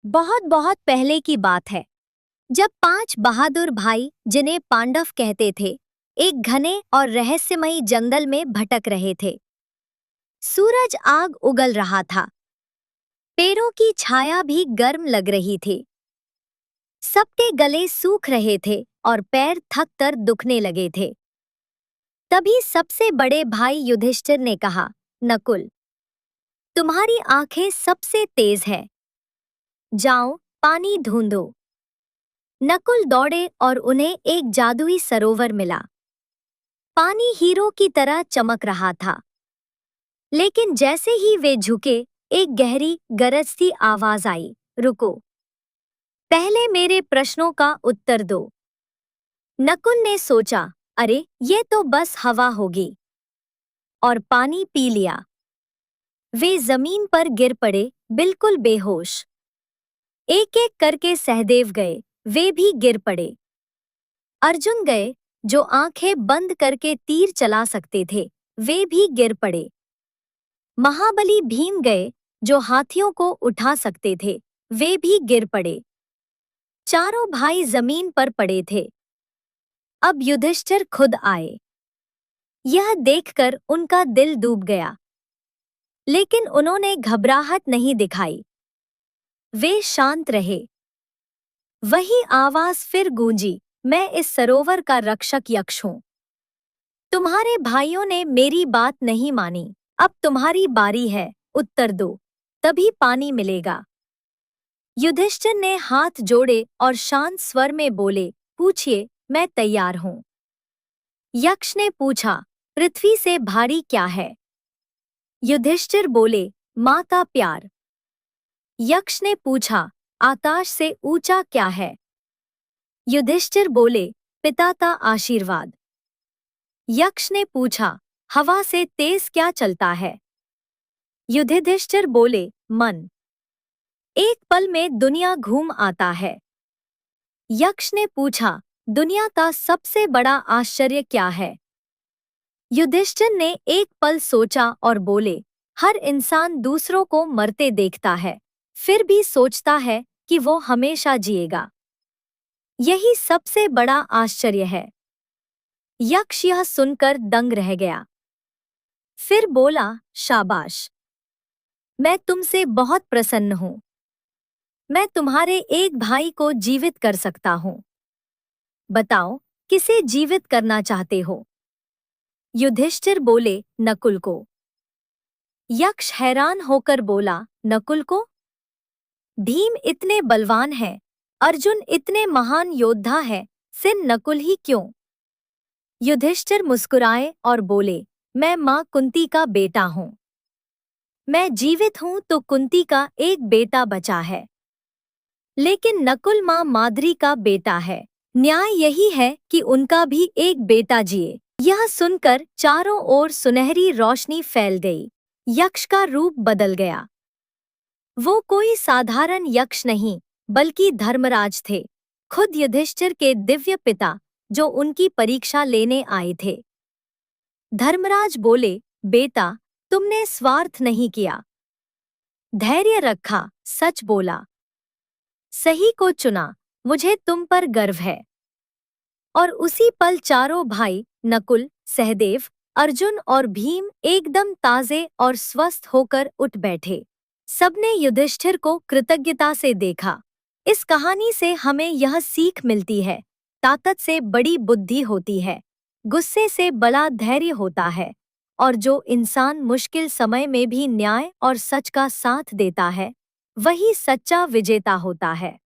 बहुत बहुत पहले की बात है जब 5 बहादुर भाई जिन्हें पांडव कहते थे एक घने और रहस्यमयी जंगल में भटक रहे थे। सूरज आग उगल रहा था। पेड़ों की छाया भी गर्म लग रही थी। सबके गले सूख रहे थे और पैर थक कर दुखने लगे थे। तभी सबसे बड़े भाई युधिष्ठिर ने कहा, नकुल, तुम्हारी आंखें सबसे तेज है, जाओ पानी ढूंढो। नकुल दौड़े और उन्हें एक जादुई सरोवर मिला। पानी हीरो की तरह चमक रहा था। लेकिन जैसे ही वे झुके, एक गहरी गरजती आवाज आई, रुको, पहले मेरे प्रश्नों का उत्तर दो। नकुल ने सोचा, अरे ये तो बस हवा होगी, और पानी पी लिया। वे जमीन पर गिर पड़े, बिल्कुल बेहोश। एक एक करके सहदेव गए, वे भी गिर पड़े। अर्जुन गए, जो आंखें बंद करके तीर चला सकते थे, वे भी गिर पड़े। महाबली भीम गए, जो हाथियों को उठा सकते थे, वे भी गिर पड़े। चारों भाई जमीन पर पड़े थे। अब युधिष्ठिर खुद आए। यह देखकर उनका दिल डूब गया। लेकिन उन्होंने घबराहट नहीं दिखाई। वे शांत रहे। वही आवाज फिर गूंजी, मैं इस सरोवर का रक्षक यक्ष हूं। तुम्हारे भाइयों ने मेरी बात नहीं मानी, अब तुम्हारी बारी है, उत्तर दो, तभी पानी मिलेगा। युधिष्ठिर ने हाथ जोड़े और शांत स्वर में बोले, पूछिए, मैं तैयार हूं। यक्ष ने पूछा, पृथ्वी से भारी क्या है? युधिष्ठिर बोले, माँ का प्यार। यक्ष ने पूछा, आकाश से ऊंचा क्या है? युधिष्ठिर बोले, पिता का आशीर्वाद। यक्ष ने पूछा, हवा से तेज क्या चलता है? युधिष्ठिर बोले, मन। एक पल में दुनिया घूम आता है। यक्ष ने पूछा, दुनिया का सबसे बड़ा आश्चर्य क्या है? युधिष्ठिर ने एक पल सोचा और बोले, हर इंसान दूसरों को मरते देखता है, फिर भी सोचता है कि वो हमेशा जिएगा। यही सबसे बड़ा आश्चर्य है। यक्ष यह सुनकर दंग रह गया। फिर बोला, शाबाश, मैं तुमसे बहुत प्रसन्न हूं। मैं तुम्हारे एक भाई को जीवित कर सकता हूं। बताओ, किसे जीवित करना चाहते हो? युधिष्ठिर बोले, नकुल को। यक्ष हैरान होकर बोला, नकुल को? भीम इतने बलवान हैं, अर्जुन इतने महान योद्धा हैं, सिर्फ नकुल ही क्यों? युधिष्ठिर मुस्कुराए और बोले, मैं माँ कुंती का बेटा हूँ। मैं जीवित हूँ तो कुंती का एक बेटा बचा है। लेकिन नकुल माँ माद्री का बेटा है। न्याय यही है कि उनका भी एक बेटा जिए। यह सुनकर चारों ओर सुनहरी रोशनी फैल गई। यक्ष का रूप बदल गया। वो कोई साधारण यक्ष नहीं, बल्कि धर्मराज थे, खुद युधिष्ठिर के दिव्य पिता, जो उनकी परीक्षा लेने आए थे। धर्मराज बोले, बेटा, तुमने स्वार्थ नहीं किया, धैर्य रखा, सच बोला, सही को चुना, मुझे तुम पर गर्व है। और उसी पल चारों भाई, नकुल, सहदेव, अर्जुन और भीम एकदम ताजे और स्वस्थ होकर उठ बैठे। सबने युधिष्ठिर को कृतज्ञता से देखा। इस कहानी से हमें यह सीख मिलती है, ताकत से बड़ी बुद्धि होती है, गुस्से से बड़ा धैर्य होता है, और जो इंसान मुश्किल समय में भी न्याय और सच का साथ देता है, वही सच्चा विजेता होता है।